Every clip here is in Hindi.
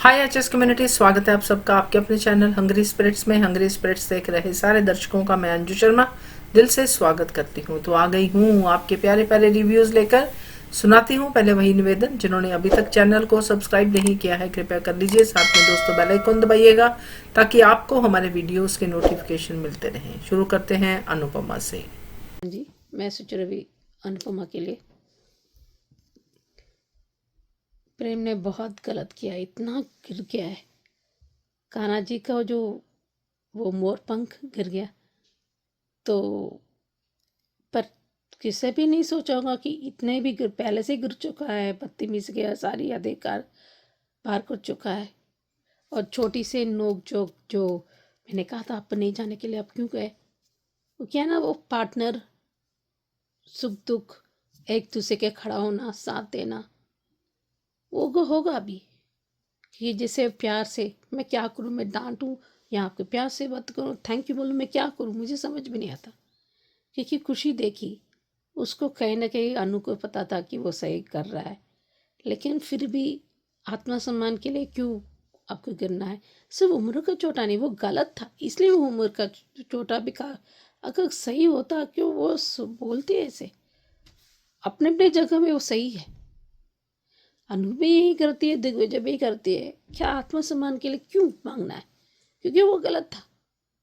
हाय एचएस कम्युनिटी, स्वागत है आप सबका आपके अपने चैनल हंग्री स्पिरिट्स में। हंग्री स्पिरिट्स देख रहे सारे दर्शकों का मैं अंजू शर्मा दिल से स्वागत करती हूँ। तो आ गई हूँ आपके प्यारे प्यारे रिव्यूज लेकर, सुनाती हूँ। पहले वही निवेदन, जिन्होंने अभी तक चैनल को सब्सक्राइब नहीं किया है कृपया कर लीजिए, साथ में दोस्तों बेल आइकन दबाइएगा ताकि आपको हमारे वीडियोस के नोटिफिकेशन मिलते रहें। शुरू करते हैं अनुपमा से। जी, मैं सोच रही अनुपमा के लिए प्रेम ने बहुत गलत किया, इतना गिर गया है। कान्हा जी का जो वो मोर पंख गिर गया तो पर किसे भी नहीं सोचा होगा कि इतने भी पहले से गिर चुका है, पत्ती मिस गया, सारी अधिकार पार कर चुका है। और छोटी से नोक जोक जो मैंने कहा था आप नहीं जाने के लिए, आप क्यों गए? वो क्या ना, वो पार्टनर, सुख दुख एक दूसरे के खड़ा होना, साथ देना, वो होगा भी कि जिसे प्यार से मैं क्या करूं, मैं डांटूं या आपके प्यार से बात करूं, थैंक यू बोलूं, मैं क्या करूं, मुझे समझ भी नहीं आता। क्योंकि खुशी देखी उसको कहीं ना कहीं अनु को पता था कि वो सही कर रहा है, लेकिन फिर भी आत्मसम्मान के लिए क्यों आपको गिरना है? सिर्फ उम्र का चोटा नहीं, वो गलत था इसलिए वो उम्र का चोटा भी कहा। अगर सही होता क्यों वो बोलती है ऐसे? अपने अपने जगह में वो सही है। अनु भी यही करती है, दिग्विजय भी करती है। क्या आत्मसम्मान के लिए क्यों मांगना है? क्योंकि वो गलत था।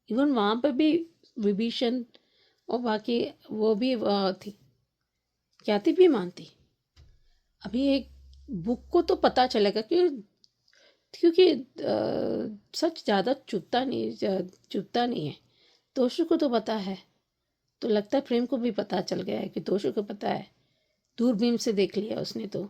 इवन वहां पर भी विभीषण और बाकी वो भी थी, ख्याति भी मानती। अभी एक बुक को तो पता चलेगा क्योंकि सच ज़्यादा चुभता नहीं है। दोषों को तो पता है, तो लगता है प्रेम को भी पता चल गया है कि दोषों को पता है। दूरबीन से देख लिया उसने तो,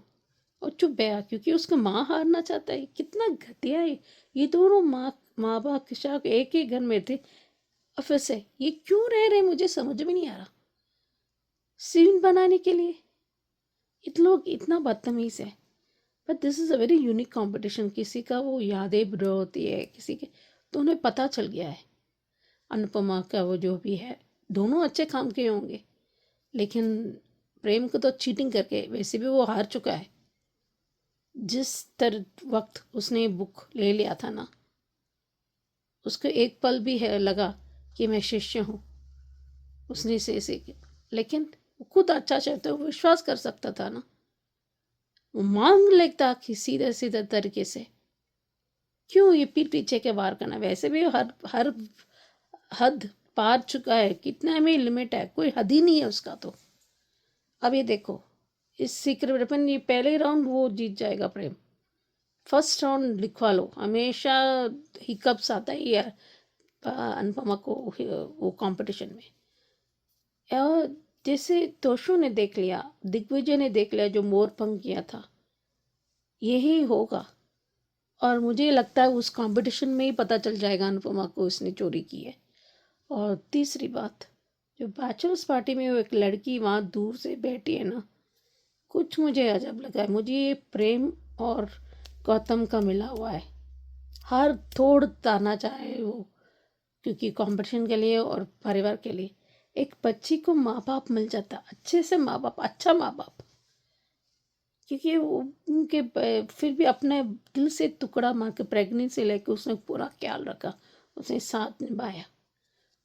और चुप गया क्योंकि उसका माँ हारना चाहता है। कितना घटिया है ये दोनों माँ बाप के साथ एक ही घर में थे, और फिर से ये क्यों रह रहे मुझे समझ में नहीं आ रहा। सीन बनाने के लिए लोग इतना बदतमीज है। But this is a very unique competition. किसी का वो यादें बुरा होती है, किसी के, तो उन्हें पता चल गया है। अनुपमा का वो जो भी है, दोनों अच्छे काम किए होंगे, लेकिन प्रेम को तो चीटिंग करके वैसे भी वो हार चुका है। जिस वक्त उसने बुक ले लिया था ना, उसको एक पल भी है लगा कि मैं शिष्य हूँ, उसने से सीखे। लेकिन वो खुद अच्छा चाहता है, वो विश्वास कर सकता था ना, वो मांग लेता कि सीधे सीधे तरीके से। क्यों ये पीठ पीछे के वार करना? वैसे भी हर हद पार चुका है, कितना में लिमिट है, कोई हद ही नहीं है उसका। तो अब ये देखो, इस सीक्रेट वेपन, ये पहले राउंड वो जीत जाएगा प्रेम। फर्स्ट राउंड लिखवा लो, हमेशा हिकअप्स आता ही है अनुपमा को वो कंपटीशन में। और जैसे तोशु ने देख लिया, दिग्विजय ने देख लिया, जो मोर पंख किया था, यही होगा। और मुझे लगता है उस कंपटीशन में ही पता चल जाएगा अनुपमा को उसने चोरी की है। और तीसरी बात, जो बैचलर्स पार्टी में वो एक लड़की वहाँ दूर से बैठी है ना, कुछ मुझे अजब लगा है। मुझे ये प्रेम और गौतम का मिला हुआ है। हर थोड़ ताना चाहे वो, क्योंकि कंपटीशन के लिए और परिवार के लिए एक बच्ची को माँ बाप मिल जाता, अच्छे से माँ बाप, अच्छा माँ बाप, क्योंकि वो उनके फिर भी अपने दिल से टुकड़ा मार के प्रेगनेंसी लेके उसने पूरा ख्याल रखा, उसने साथ निभाया।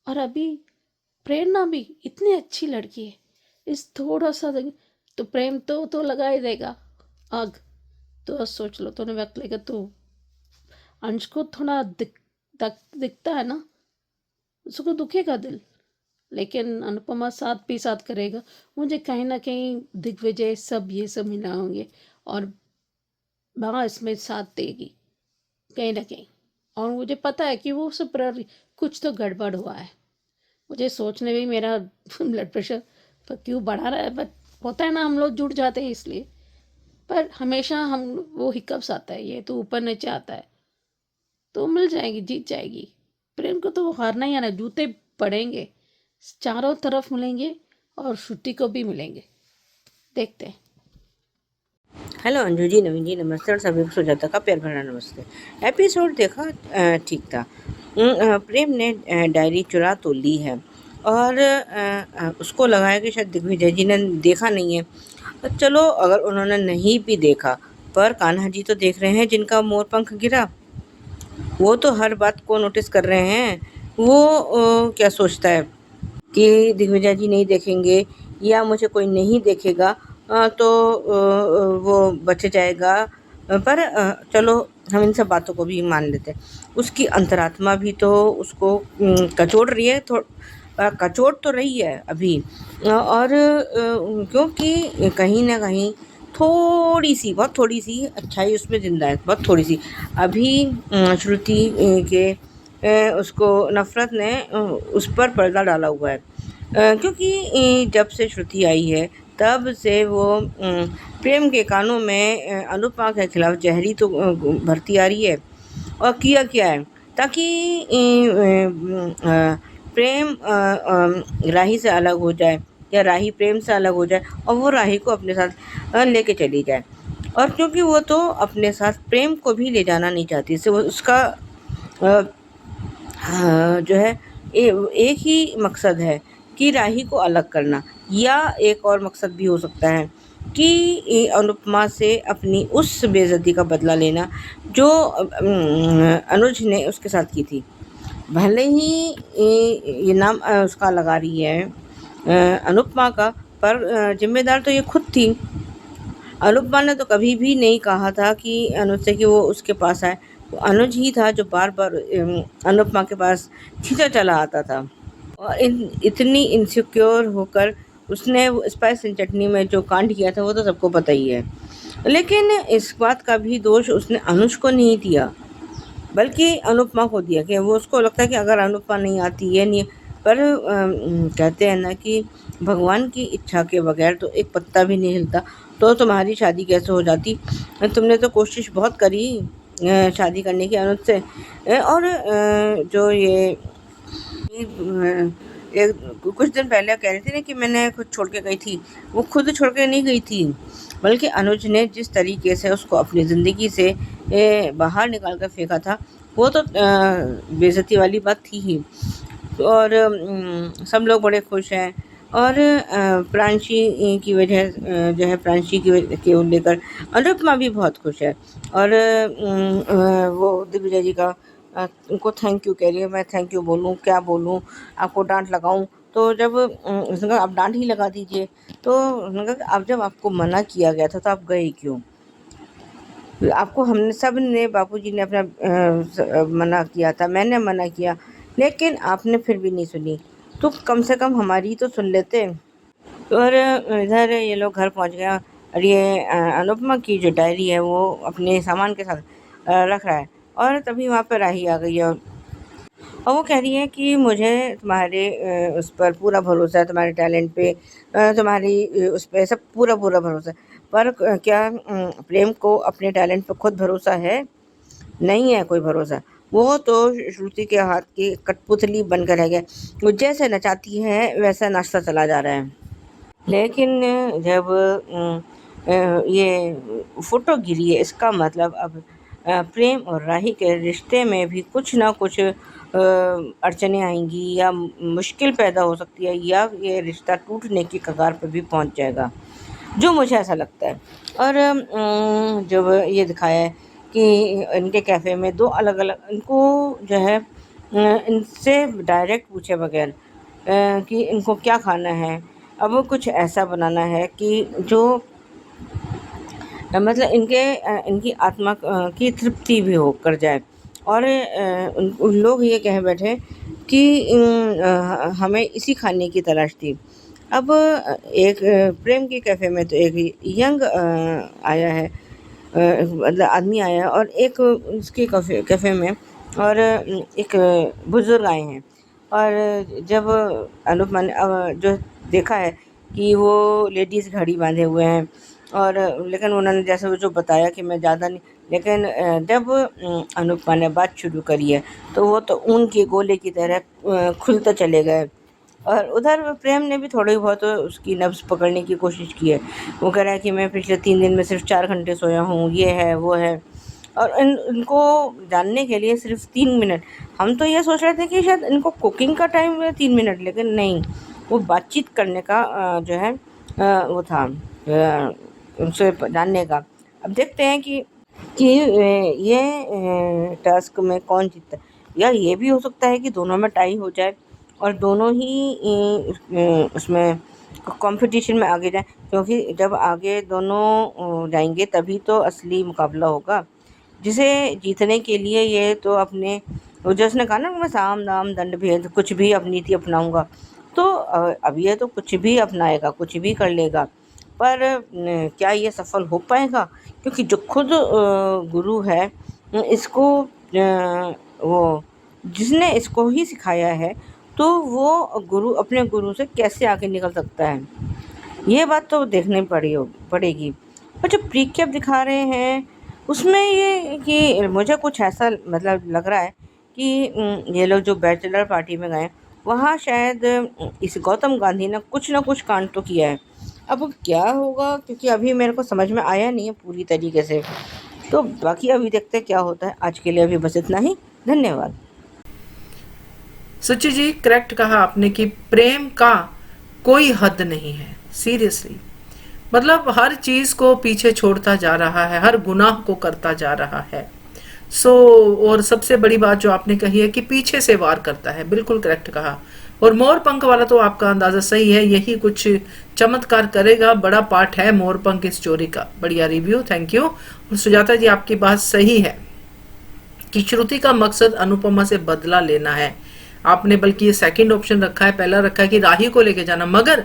और अभी प्रेरणा भी इतनी अच्छी लड़की है, इस थोड़ा सा तो प्रेम तो लगा ही देगा आग। तो सोच लो, तो वक्त लेगा तो अंश को थोड़ा दिखता है ना, उसको दुखेगा दिल, लेकिन अनुपमा साथ भी साथ करेगा। मुझे कहीं ना कहीं दिग्विजय सब ये सब मिला होंगे और वहाँ इसमें साथ देगी कहीं ना कहीं। और मुझे पता है कि वो सब कुछ तो गड़बड़ हुआ है। मुझे सोचने में मेरा ब्लड प्रेशर पर क्यों बढ़ा रहा है, बट होता है ना, हम लोग जुड़ जाते हैं इसलिए। पर हमेशा हम वो हिकअप्स आता है, ये तो ऊपर नीचे आता है। तो मिल जाएगी, जीत जाएगी। प्रेम को तो हारना ही आना, जूते पड़ेंगे, चारों तरफ मिलेंगे और श्रुति को भी मिलेंगे। देखते हैं। हेलो अंजू जी, नवीन जी, नमस्ते और सभी को सुजाता का प्यार भरा नमस्ते। एपिसोड देखा, ठीक था। प्रेम ने डायरी चुरा तो ली है और उसको लगा है कि शायद दिग्विजय जी ने देखा नहीं है। तो चलो, अगर उन्होंने नहीं भी देखा पर कान्हा जी तो देख रहे हैं जिनका मोर पंख गिरा। वो तो हर बात को नोटिस कर रहे हैं। वो क्या सोचता है कि दिग्विजय जी नहीं देखेंगे या मुझे कोई नहीं देखेगा तो वो बच जाएगा। पर चलो हम इन सब बातों को भी मान लेते हैं। उसकी अंतरात्मा भी तो उसको कचोट रही है, कचोट तो रही है अभी। और क्योंकि कहीं ना कहीं थोड़ी सी, बहुत थोड़ी सी अच्छाई उसमें जिंदा है, बहुत थोड़ी सी। अभी श्रुति के उसको नफरत ने उस पर पर्दा डाला हुआ है। क्योंकि जब से श्रुति आई है तब से वो प्रेम के कानों में अनुपमा के खिलाफ जहरी तो भरती आ रही है। और किया क्या है ताकि प्रेम राही से अलग हो जाए या राही प्रेम से अलग हो जाए और वो राही को अपने साथ लेके चली जाए। और क्योंकि वो तो अपने साथ प्रेम को भी ले जाना नहीं चाहती, इससे वो उसका जो है एक ही मकसद है कि राही को अलग करना, या एक और मकसद भी हो सकता है कि अनुपमा से अपनी उस बेइज्जती का बदला लेना जो अनुज ने उसके साथ की थी। भले ही ये नाम उसका लगा रही है अनुपमा का, पर जिम्मेदार तो ये खुद थी। अनुपमा ने तो कभी भी नहीं कहा था कि अनुज से कि वो उसके पास आए। तो अनुज ही था जो बार बार अनुपमा के पास खींचा चला आता था। और इतनी इनसिक्योर होकर उसने स्पाइस एंड चटनी में जो कांड किया था वो तो सबको पता ही है। लेकिन इस बात का भी दोष उसने अनुज को नहीं दिया, बल्कि अनुपमा को दिया कि वो उसको लगता है कि अगर अनुपमा नहीं आती है नहीं। पर कहते हैं ना कि भगवान की इच्छा के बगैर तो एक पत्ता भी नहीं हिलता। तो तुम्हारी शादी कैसे हो जाती? तुमने तो कोशिश बहुत करी शादी करने की अनुज से। और जो ये कुछ दिन पहले कह रही थी ना कि मैंने खुद छोड़ के गई थी, वो खुद छोड़ के नहीं गई थी, बल्कि अनुज ने जिस तरीके से उसको अपनी ज़िंदगी से बाहर निकाल कर फेंका था वो तो बेइज्जती वाली बात थी ही। और सब लोग बड़े खुश हैं। और प्रांशी की वजह जो है प्रांशी के लेकर अनुपमा भी बहुत खुश है। और वो दिग्विजय जी का उनको थैंक यू कह रही है। मैं थैंक यू बोलूँ, क्या बोलूँ, आपको डांट लगाऊँ? तो जब उसने कहा आप डांट ही लगा दीजिए। तो उन्होंने कहा अब जब आपको मना किया गया था तो आप गए क्यों? आपको हमने सब ने बापूजी ने अपना मना किया था, मैंने मना किया, लेकिन आपने फिर भी नहीं सुनी। तो कम से कम हमारी तो सुन लेते। और इधर ये लोग घर पहुंच गए और ये अनुपमा की जो डायरी है वो अपने सामान के साथ रख रहा है। और तभी वहाँ पर राही आ गई है और वो कह रही है कि मुझे तुम्हारे उस पर पूरा भरोसा है, तुम्हारे टैलेंट पे, तुम्हारी उस पर सब पूरा भरोसा है। पर क्या प्रेम को अपने टैलेंट पर खुद भरोसा है? नहीं है कोई भरोसा। वो तो श्रुति के हाथ की कठपुतली बनकर रह गया। वो जैसे नचाती है वैसा नाचता चला जा रहा है। लेकिन जब ये फोटो गिरी है इसका मतलब अब प्रेम और राही के रिश्ते में भी कुछ ना कुछ अड़चनें आएंगी या मुश्किल पैदा हो सकती है, या ये रिश्ता टूटने की कगार पर भी पहुंच जाएगा, जो मुझे ऐसा लगता है। और जब ये दिखाया है कि इनके कैफ़े में दो अलग अलग, इनको जो है इनसे डायरेक्ट पूछे बगैर कि इनको क्या खाना है, अब कुछ ऐसा बनाना है कि जो मतलब इनकी आत्मा की तृप्ति भी हो कर जाए। और उन लोग ये कह बैठे कि हमें इसी खाने की तलाश थी। अब एक प्रेम के कैफ़े में तो एक यंग आया है, मतलब आदमी आया है, और एक उसके कैफ़े में और एक बुज़ुर्ग आए हैं। और जब अनुपमा ने जो देखा है कि वो लेडीज़ घड़ी बांधे हुए हैं, और लेकिन उन्होंने जैसे वो जो बताया कि मैं ज़्यादा नहीं, लेकिन जब अनुपमा ने बात शुरू करी है तो वो तो ऊन के गोले की तरह खुलते चले गए। और उधर प्रेम ने भी थोड़ी बहुत उसकी नब्ज़ पकड़ने की कोशिश की है। वो कह रहा है कि मैं पिछले 3 दिन में सिर्फ 4 घंटे सोया हूँ, ये है वो है। और इनको जानने के लिए सिर्फ 3 मिनट। हम तो ये सोच रहे थे कि शायद इनको कुकिंग का टाइम है 3 मिनट, लेकिन नहीं, वो बातचीत करने का जो है वो था उनसे जानने का। अब देखते हैं कि ये टास्क में कौन जीतता है। या ये भी हो सकता है कि दोनों में टाई हो जाए और दोनों ही उसमें कंपटीशन में आगे जाएं, क्योंकि जब आगे दोनों जाएंगे तभी तो असली मुकाबला होगा। जिसे जीतने के लिए ये तो अपने वो जो उसने कहा ना कि मैं साम दाम दंड भेद कुछ भी अब नीति अपनाऊंगा, तो अब ये तो कुछ भी अपनाएगा, कुछ भी कर लेगा, पर क्या ये सफल हो पाएगा? क्योंकि जो खुद गुरु है इसको वो जिसने इसको ही सिखाया है, तो वो गुरु अपने गुरु से कैसे आगे निकल सकता है? ये बात तो देखनी पड़ेगी। और जो प्रीक्यब दिखा रहे हैं उसमें ये कि मुझे कुछ ऐसा मतलब लग रहा है कि ये लोग जो बैचलर पार्टी में गए वहाँ शायद इस गौतम गांधी ने कुछ ना कुछ कांड तो किया है। अब वो क्या होगा, क्योंकि अभी मेरे को समझ में आया नहीं है पूरी तरीके से, तो बाकी अभी देखते हैं क्या होता है। आज के लिए अभी बस इतना ही। धन्यवाद। सच्ची जी, करेक्ट कहा आपने कि प्रेम का कोई हद नहीं है। सीरियसली, मतलब हर चीज को पीछे छोड़ता जा रहा है, हर गुनाह को करता जा रहा है। और सबसे बड़ी बात जो आपने कही है कि पीछे से वार करता है, बिल्कुल करेक्ट कहा। और मोर पंख वाला तो आपका अंदाजा सही है, यही कुछ चमत्कार करेगा। बड़ा पार्ट है मोर पंख इस स्टोरी का। बढ़िया रिव्यू, थैंक यू। और सुजाता जी, आपकी बात सही है कि श्रुति का मकसद अनुपमा से बदला लेना है। आपने बल्कि ये सेकंड ऑप्शन रखा है, पहला रखा है कि राही को लेके जाना, मगर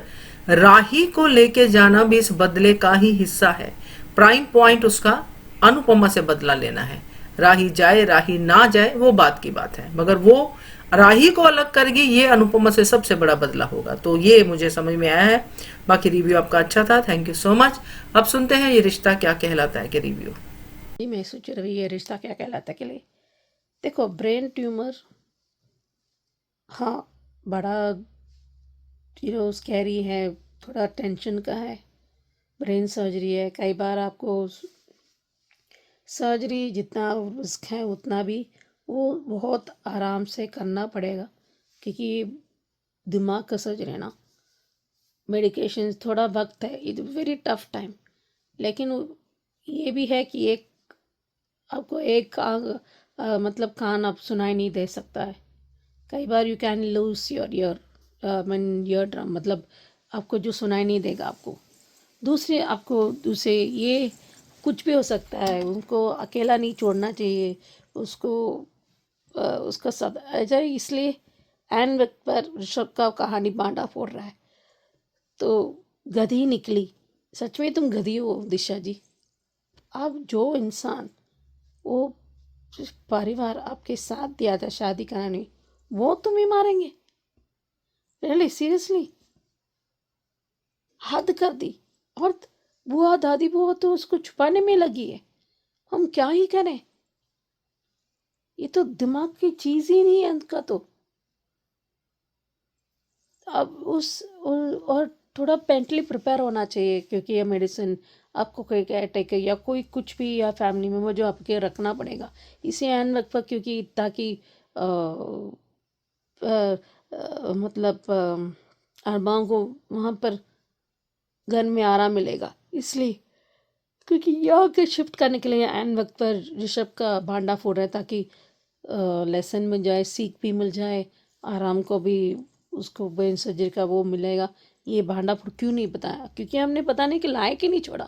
राही को लेके जाना भी इस बदले का ही हिस्सा है। प्राइम पॉइंट उसका अनुपमा से बदला लेना है। राही जाए राही ना जाए वो बात की बात है, मगर वो राही को अलग करेगी, ये अनुपमा से सबसे बड़ा बदला होगा। तो ये मुझे समझ में आया है। बाकी रिव्यू आपका अच्छा था, थैंक यू सो मच। अब सुनते हैं ये रिश्ता क्या कहलाता है के रिव्यू। मैं सोच रही ये रिश्ता क्या कहलाता है के लिए। देखो, ब्रेन ट्यूमर हाँ बड़ा स्कैरी है, थोड़ा टेंशन का है। ब्रेन सर्जरी है, कई बार आपको सर्जरी जितना रिस्क है उतना भी वो बहुत आराम से करना पड़ेगा, क्योंकि दिमाग का सर्जरी है ना। मेडिकेशन थोड़ा वक्त है, इट वेरी टफ टाइम। लेकिन ये भी है कि आपको एक मतलब कान आप सुनाई नहीं दे सकता है। कई बार you can lose your eardrum, मतलब आपको जो सुनाई नहीं देगा आपको। दूसरे ये कुछ भी हो सकता है, उनको अकेला नहीं छोड़ना चाहिए। उसको उसका सब ऐसा, इसलिए एन वक्त पर ऋषभ का कहानी बांटा फोड़ रहा है। तो गधी निकली, सच में तुम गधी हो दिशा जी। अब जो इंसान वो परिवार आपके साथ दिया था शादी कराने, वो तुम्हें मारेंगे? रियली सीरियसली, हद कर दी। और बुआ दादी बुआ तो उसको छुपाने में लगी है। हम क्या ही करें, ये तो दिमाग की चीज ही नहीं है उनका। तो अब और थोड़ा मेंटली प्रिपेयर होना चाहिए, क्योंकि ये मेडिसिन आपको कोई केयरटेकर या कोई कुछ भी या फैमिली मेम्बर जो आपके रखना पड़ेगा इसे एन वक्त पर, क्योंकि ताकि मतलब अरबां को वहाँ पर घर में आराम मिलेगा। इसलिए क्योंकि यहाँ के शिफ्ट करने के लिए एन वक्त पर ऋषभ का भांडा फोड़ रहा है, ताकि लेसन मिल जाए, सीख भी मिल जाए, आराम को भी उसको ब्रेन सर्जरी का वो मिलेगा। ये भांडा फोड़ क्यों नहीं बताया? क्योंकि हमने बताने के लायक ही नहीं छोड़ा,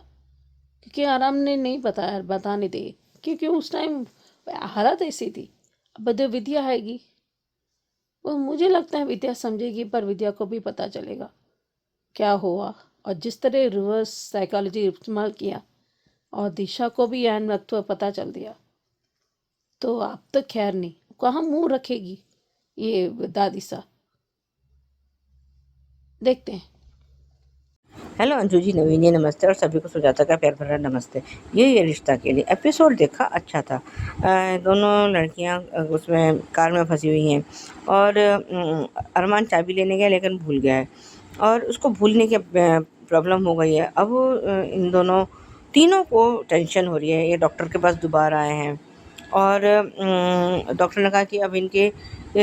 क्योंकि आराम ने नहीं बताया, बताने दे, क्योंकि उस टाइम हालत ऐसी थी। अब जो विद्या आएगी वो मुझे लगता है विद्या समझेगी, पर विद्या को भी पता चलेगा क्या हुआ। और जिस तरह रिवर्स साइकोलॉजी इस्तेमाल किया और दिशा को भी एन वक्त पर पता चल दिया, तो आप तो खैर नहीं, कहाँ मुंह रखेगी ये दादी सा। देखते हैं। हेलो अंजू जी, नवीन जी नमस्ते, और सभी को सुजाता का प्यार भरा नमस्ते। ये रिश्ता के लिए एपिसोड देखा, अच्छा था। दोनों लड़कियां उसमें कार में फंसी हुई हैं और अरमान चाबी लेने गया लेकिन भूल गया है, और उसको भूलने की प्रॉब्लम हो गई है। अब इन तीनों को टेंशन हो रही है। ये डॉक्टर के पास दोबारा आए हैं और डॉक्टर ने कहा कि अब इनके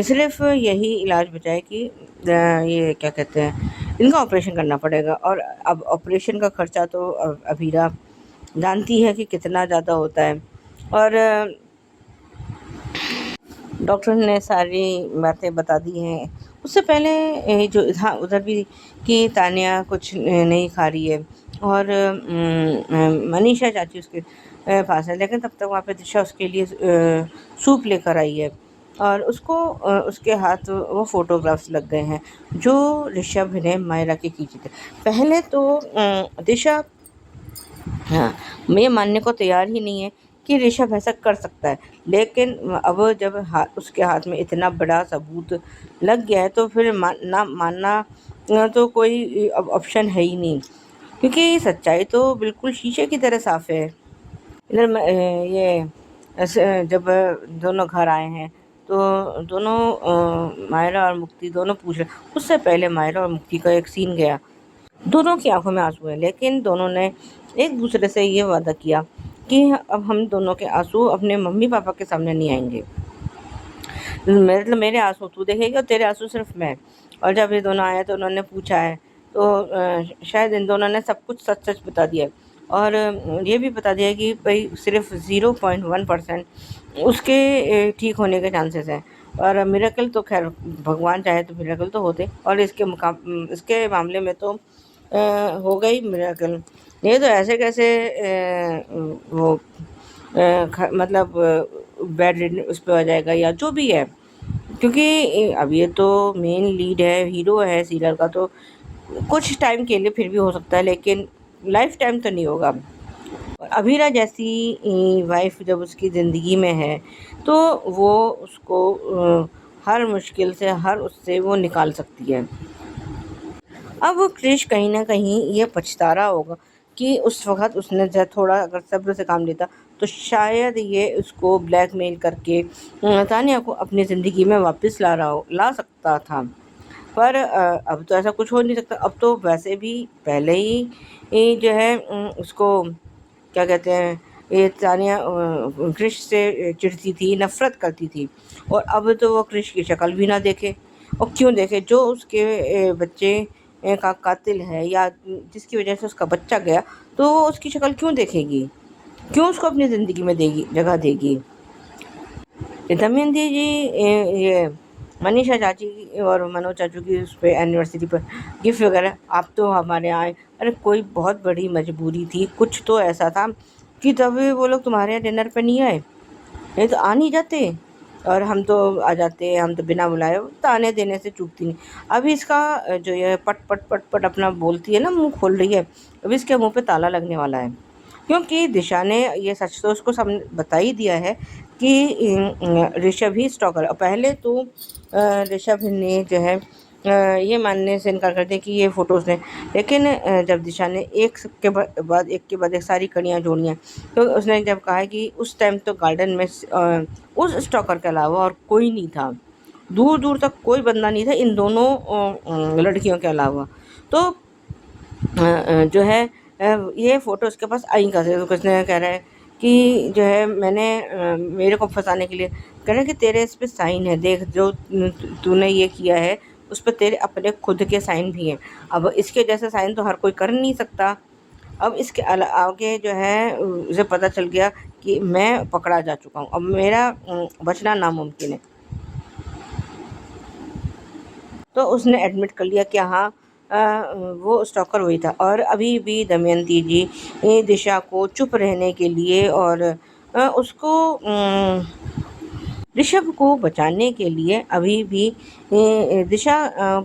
सिर्फ यही इलाज बचा है कि ये क्या कहते हैं, इनका ऑपरेशन करना पड़ेगा। और अब ऑपरेशन का खर्चा तो अभीरा जानती है कि कितना ज़्यादा होता है। और डॉक्टर ने सारी बातें बता दी हैं। उससे पहले जो हाँ उधर भी कि तान्या कुछ नहीं खा रही है, और मनीषा चाची उसके पास है, लेकिन तब तक वहाँ पे दिशा उसके लिए सूप लेकर आई है, और उसको उसके हाथ वो फ़ोटोग्राफ्स लग गए हैं जो ऋषभ ने मायरा के खींचे थे। पहले तो दिशा हाँ, मैं मानने को तैयार ही नहीं है कि ऋषभ ऐसा कर सकता है, लेकिन अब जब उसके हाथ में इतना बड़ा सबूत लग गया है तो फिर ना मानना तो कोई अब ऑप्शन है ही नहीं, क्योंकि सच्चाई तो बिल्कुल शीशे की तरह साफ है। इधर ये जब दोनों घर आए हैं तो दोनों मायरा और मुक्ति दोनों पूछ रहे। उससे पहले मायरा और मुक्ति का एक सीन गया, दोनों की आंखों में आंसू हैं, लेकिन दोनों ने एक दूसरे से ये वादा किया कि अब हम दोनों के आंसू अपने मम्मी पापा के सामने नहीं आएंगे। मतलब मेरे आंसू तू देखेगी और तेरे आंसू सिर्फ मैं। और जब ये दोनों आए तो उन्होंने पूछा है तो शायद इन दोनों ने सब कुछ सच सच बता दिया, और ये भी बता दिया कि भाई सिर्फ 0.1% उसके ठीक होने के चांसेस हैं। और मिरेकल तो खैर भगवान चाहे तो मिरेकल तो होते, और इसके मामले में तो हो गई मिरेकल। ये तो ऐसे कैसे वो मतलब बेड उस पर आ जाएगा या जो भी है, क्योंकि अब ये तो मेन लीड है, हीरो है सीरियल का, तो कुछ टाइम के लिए फिर भी हो सकता है, लेकिन लाइफ टाइम तो नहीं होगा। और अभीरा जैसी वाइफ जब उसकी ज़िंदगी में है तो वो उसको हर मुश्किल से हर उससे वो निकाल सकती है। अब वो क्रिश कहीं न कहीं ये पछता रहा होगा कि उस वक़्त उसने थोड़ा अगर सब्र से काम लेता तो शायद ये उसको ब्लैकमेल करके तान्या को अपनी ज़िंदगी में वापस ला सकता था। पर अब तो ऐसा कुछ हो नहीं सकता। अब तो वैसे भी पहले ही जो है उसको क्या कहते हैं, ये तान्या क्रिश से चिढ़ती थी, नफ़रत करती थी, और अब तो वो क्रिश की शक्ल भी ना देखे। और क्यों देखे? जो उसके बच्चे का कातिल है या जिसकी वजह से उसका बच्चा गया, तो वो उसकी शक्ल क्यों देखेगी? क्यों उसको अपनी ज़िंदगी में जगह देगी? दमयंती जी ये मनीषा चाची और मनोज चाचू की उस पे एनिवर्सरी पर गिफ्ट वगैरह, आप तो हमारे यहाँ आए। अरे कोई बहुत बड़ी मजबूरी थी, कुछ तो ऐसा था कि तभी वो लोग तुम्हारे यहाँ डिनर पे नहीं आए, नहीं तो आ नहीं जाते, और हम तो आ जाते, हम तो बिना बुलाए, तो आने देने से चूकती नहीं। अभी इसका जो ये पट पट पट पट अपना बोलती है ना, मुंह खोल रही है, अभी इसके मुंह पे ताला लगने वाला है, क्योंकि दिशा ने ये सच तो उसको सब बता ही दिया है कि ऋषभ ही स्टॉकर। पहले तो ऋषभ ने जो है ये मानने से इनकार कर दिया कि ये फ़ोटोज़ ने, लेकिन जब दिशा ने एक के बाद एक सारी कड़ियाँ जोड़ी हैं, तो उसने जब कहा है कि उस टाइम तो गार्डन में उस स्टॉकर के अलावा और कोई नहीं था, दूर दूर तक कोई बंदा नहीं था इन दोनों लड़कियों के अलावा। तो जो है ये फ़ोटो उसके पास आई कहाँ से? तो किसने कह रहा है कि जो है मैंने मेरे को फंसाने के लिए कह रहा है कि तेरे इस पे साइन है, देख जो तूने ये किया है उस पर तेरे अपने खुद के साइन भी हैं। अब इसके जैसे साइन तो हर कोई कर नहीं सकता। अब इसके आगे जो है उसे पता चल गया कि मैं पकड़ा जा चुका हूँ, अब मेरा बचना नामुमकिन है। तो उसने एडमिट कर लिया कि हाँ वो स्टॉकर वही था। और अभी भी दमयंती जी दिशा को चुप रहने के लिए और उसको ऋषभ को बचाने के लिए अभी भी दिशा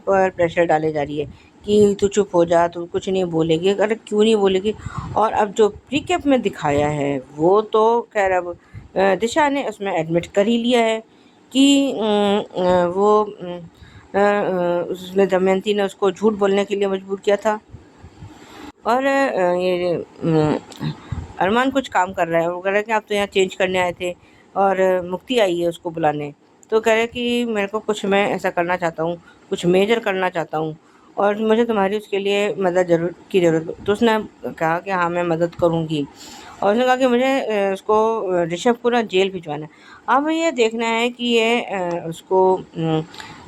पर प्रेशर डाले जा रही है कि तू चुप हो जा, तू कुछ नहीं बोलेगी। अरे क्यों नहीं बोलेगी? और अब जो रिकैप में दिखाया है वो तो खैर अब दिशा ने उसमें एडमिट कर ही लिया है कि वो उसमें दमयंती ने उसको झूठ बोलने के लिए मजबूर किया था। और ये अरमान कुछ काम कर रहा है, वो कह रहा है कि आप तो यहाँ चेंज करने आए थे और मुक्ति आई है उसको बुलाने, तो कह रहा है कि मेरे को कुछ मैं ऐसा करना चाहता हूँ, कुछ मेजर करना चाहता हूँ और मुझे तुम्हारी उसके लिए मदद ज़रूरत। तो उसने कहा कि हाँ मैं मदद करूँगी, और उसने कहा कि मुझे उसको ऋषभ को ना जेल भिजवाना है। अब ये देखना है कि ये उसको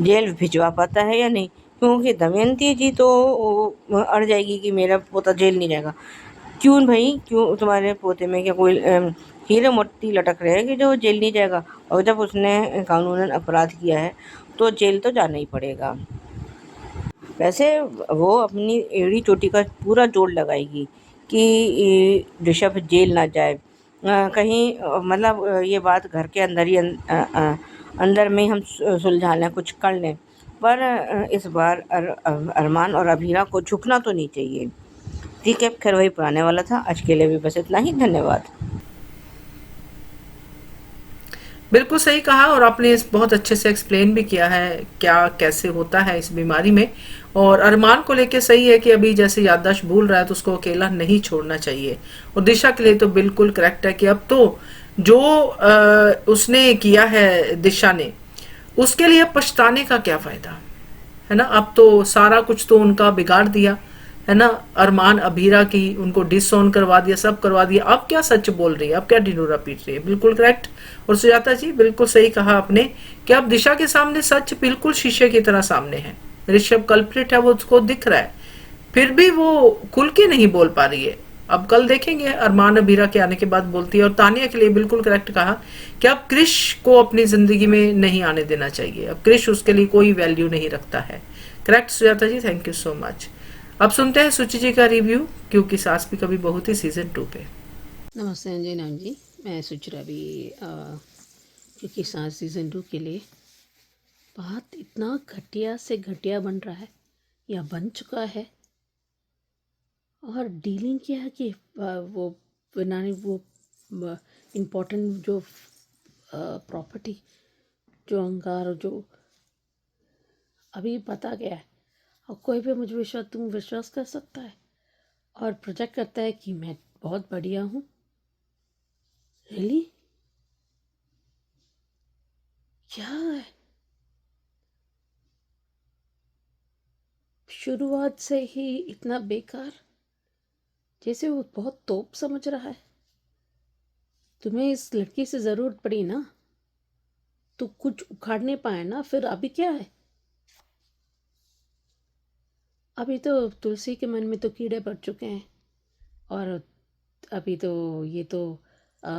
जेल भिजवा पाता है या नहीं, क्योंकि दमयंती जी तो अड़ जाएगी कि मेरा पोता जेल नहीं जाएगा। क्यों भाई, क्यों तुम्हारे पोते में क्या कोई हीरे मोती लटक रहे हैं कि जो जेल नहीं जाएगा? और जब उसने कानूनन अपराध किया है तो जेल तो जाना ही पड़ेगा। वैसे वो अपनी एड़ी चोटी का पूरा जोर लगाएगी कि ऋषभ जेल ना जाए। कहीं मतलब ये बात घर के अंदर ही अंदर में ही हम सुलझा लें, कुछ कर लें। पर इस बार अरमान और अभीरा को झुकना तो नहीं चाहिए। ठीक है, खैर वही पुराने वाला था। आज के लिए भी बस इतना ही। धन्यवाद। बिल्कुल सही कहा, और आपने इस बहुत अच्छे से एक्सप्लेन भी किया है क्या कैसे होता है इस बीमारी में। और अरमान को लेके सही है कि अभी जैसे याददाश्त भूल रहा है तो उसको अकेला नहीं छोड़ना चाहिए। और दिशा के लिए तो बिल्कुल करेक्ट है कि अब तो जो उसने किया है दिशा ने, उसके लिए पछताने का क्या फायदा, है ना। अब तो सारा कुछ तो उनका बिगाड़ दिया, है ना। अरमान अभीरा की उनको डिसऑन करवा दिया, सब करवा दिया। अब क्या सच बोल रही है, अब क्या ढिंडोरा पीट रही है। बिल्कुल करेक्ट। और सुजाता जी बिल्कुल सही कहा आपने कि अब दिशा के सामने सच बिल्कुल शीशे की तरह सामने है। ऋषभ कल्प्रिट है, वो उसको दिख रहा है, फिर भी वो खुल के नहीं बोल पा रही है। अब कल देखेंगे अरमान अबीरा के आने के बाद बोलती है। और तानिया के लिए बिल्कुल करेक्ट कहा कि अब क्रिश को अपनी जिंदगी में नहीं आने देना चाहिए। अब क्रिश उसके लिए कोई वैल्यू नहीं रखता है। Correct Sujata ji, thank you so much. अब सुनते हैं सुचि जी का रिव्यू, क्योंकि सास भी कभी बहुत ही सीजन 2 पे। नमस्ते अंजय नाम जी, मैं सुचिरा भी क्योंकि सास सीज़न 2 के लिए बात इतना घटिया से घटिया बन रहा है या बन चुका है। और डीलिंग क्या है कि वो बनाने वो इम्पोर्टेंट जो प्रॉपर्टी जो अंगार जो अभी बता गया है, और कोई भी मुझे विश्वास कर सकता है और प्रोजेक्ट करता है कि मैं बहुत बढ़िया हूँ। रियली क्या है? शुरुआत से ही इतना बेकार, जैसे वो बहुत तोप समझ रहा है। तुम्हें इस लड़की से ज़रूरत पड़ी ना तो कुछ उखाड़ने पाए ना, फिर अभी क्या है? अभी तो तुलसी के मन में तो कीड़े पड़ चुके हैं, और अभी तो ये तो आ,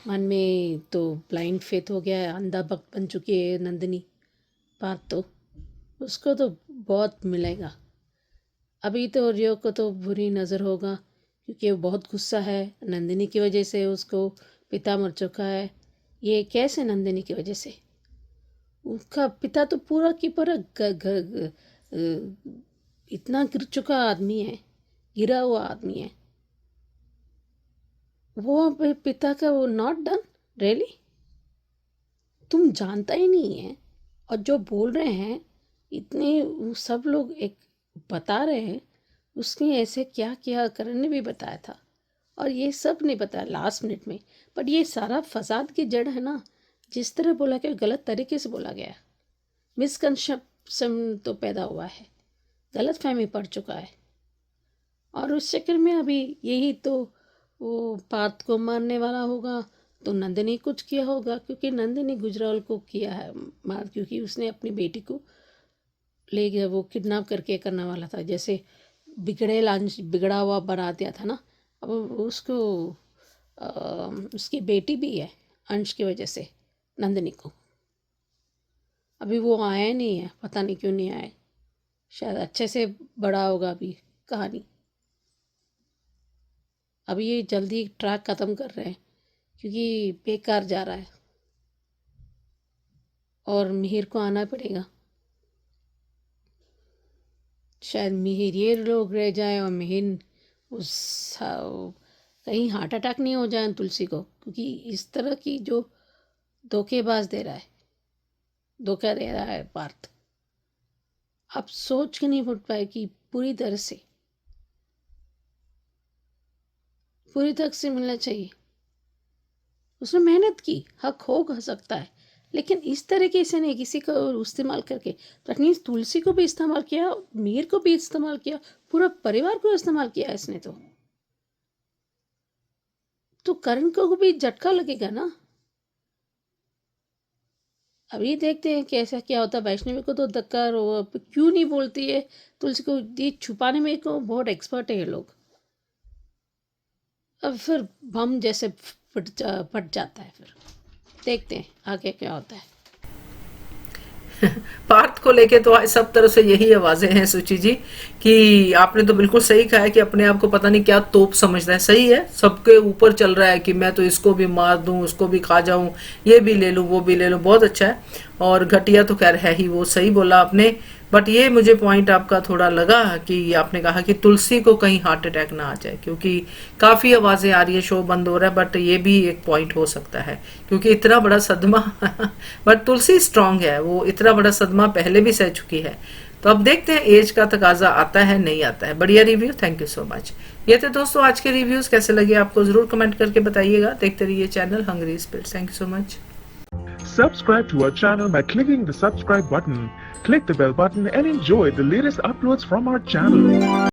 मन में तो ब्लाइंड फेथ हो गया है, अंधा भक्त बन चुकी है नंदिनी। बात तो उसको तो बहुत मिलेगा। अभी तो रियो को तो बुरी नज़र होगा क्योंकि वो बहुत गुस्सा है नंदिनी की वजह से। उसको पिता मर चुका है। ये कैसे नंदिनी की वजह से? उसका पिता तो पूरा की पूरा इतना गिर चुका आदमी है, गिरा हुआ आदमी है वो। पिता का वो नॉट डन रियली। तुम जानता ही नहीं है, और जो बोल रहे हैं इतने वो सब लोग एक बता रहे हैं उसने ऐसे क्या किया, करण ने भी बताया था और ये सब नहीं बताया लास्ट मिनट में। बट ये सारा फसाद की जड़ है ना, जिस तरह बोला गया गलत तरीके से बोला गया, मिसकंसेप्शन तो पैदा हुआ है, गलत फहमी पड़ चुका है। और उस चक्कर में अभी यही तो वो पार्थ को मारने वाला होगा तो नंदिनी कुछ किया होगा, क्योंकि नंदिनी गुजराल को किया है मार, क्योंकि उसने अपनी बेटी को ले गया, वो किडनैप करके करने वाला था। जैसे बिगड़ा हुआ बना दिया था ना। अब उसको उसकी बेटी भी है अंश की वजह से नंदिनी को। अभी वो आया नहीं है, पता नहीं क्यों नहीं आया। शायद अच्छे से बड़ा होगा अभी कहानी। अभी ये जल्दी ट्रैक ख़त्म कर रहे हैं क्योंकि बेकार जा रहा है और मिहिर को आना पड़ेगा। शायद मिहिर ये लोग रह जाए और मिहिर उस कहीं हार्ट अटैक नहीं हो जाए तुलसी को, क्योंकि इस तरह की जो धोखेबाज दे रहा है, धोखा दे रहा है पार्थ। अब सोच के नहीं उठ पाए कि पूरी तरह से मिलना चाहिए। उसने मेहनत की, हक हो सकता है, लेकिन इस तरीके से नहीं किसी को इस्तेमाल करके। मीन्स तुलसी को भी इस्तेमाल किया, मीर को भी इस्तेमाल किया, पूरा परिवार को इस्तेमाल किया इसने तो करण को भी झटका लगेगा ना। अभी देखते हैं कैसा क्या होता है। वैष्णवी को तो धक्का क्यों नहीं बोलती है, तुलसी को ये छुपाने में को बहुत एक्सपर्ट है ये लोग। अब फिर बम जैसे फट जाता है। फिर देखते हैं आगे क्या होता है। पार्थ को लेके तो आज सब तरफ से यही आवाजें हैं सुचि जी कि आपने तो बिल्कुल सही कहा है कि अपने आप को पता नहीं क्या तोप समझता है। सही है, सबके ऊपर चल रहा है कि मैं तो इसको भी मार दूं, उसको भी खा जाऊं, ये भी ले लूं, वो भी ले लूं। बहुत अच्छा है। और घटिया तो खैर है ही, वो सही बोला आपने। बट ये मुझे पॉइंट आपका थोड़ा लगा कि आपने कहा कि तुलसी को कहीं हार्ट अटैक ना आ जाए, क्योंकि काफी आवाजें आ रही है, शो बंद हो रहा है। बट ये भी एक पॉइंट हो सकता है क्योंकि इतना बड़ा सदमा बट तुलसी स्ट्रांग है, वो इतना बड़ा सदमा पहले भी सह चुकी है। तो अब देखते हैं एज का तकाजा आता है नहीं आता है। बढ़िया review, thank you so much. ये थे दोस्तों आज के रिव्यूज, कैसे लगे आपको जरूर कमेंट करके बताइएगा। देखते रहिए channel hungry spirits. Thank you so much. Subscribe to our channel by clicking the subscribe button. Click the bell button and enjoy the latest uploads from our channel.